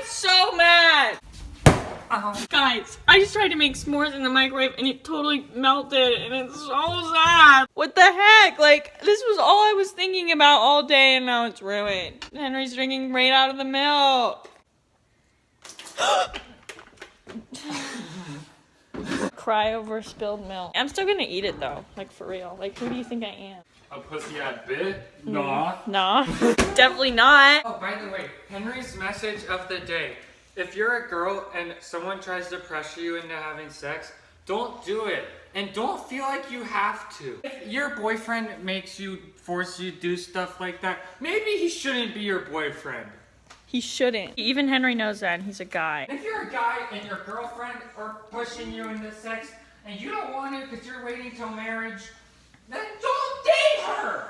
so mad. Guys, I just tried to make s'mores in the microwave and it totally melted and it's so sad. What the heck? Like, this was all I was thinking about all day and now it's ruined. Henry's drinking right out of the milk. Cry over spilled milk. I'm still gonna eat it though, like for real. Like, who do you think I am? A pussy at bit? Nah. Nah, definitely not. Oh, by the way, Henry's message of the day. If you're a girl and someone tries to pressure you into having sex, don't do it. And don't feel like you have to. If your boyfriend force you to do stuff like that, maybe he shouldn't be your boyfriend. He shouldn't. Even Henry knows that and he's a guy. If you're a guy and your girlfriend are pushing you into sex and you don't want to because you're waiting till marriage, then don't date her!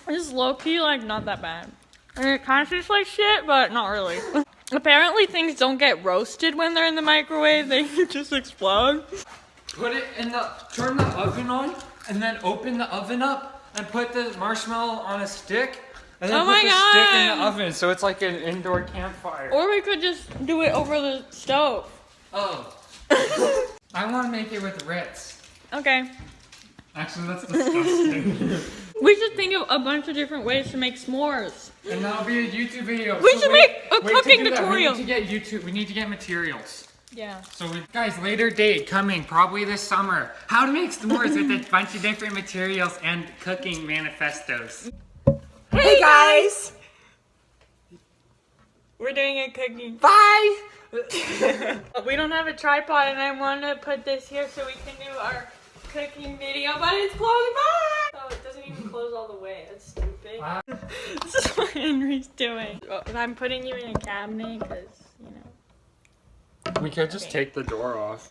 It's low-key, like, not that bad. And it kind of tastes like shit, but not really. Apparently things don't get roasted when they're in the microwave. They just explode. Put it in turn the oven on, and then open the oven up, and put the marshmallow on a stick, and then put the stick in the oven, so it's like an indoor campfire. Or we could just do it over the stove. Oh. I want to make it with Ritz. Okay. Actually, that's disgusting. We should think of a bunch of different ways to make s'mores. And that'll be a YouTube video. We should make a cooking tutorial. We need to get materials. Yeah. So guys, later date coming, probably this summer. How to make s'mores with a bunch of different materials and cooking manifestos. Hey guys! We're doing a cooking. Bye! We don't have a tripod and I want to put this here so we can do our cooking video, but it's closing. Bye! Oh, it doesn't even close all the way. That's stupid. This is what Henry's doing. Oh, and I'm putting you in a cabinet because, you know. We could just take the door off.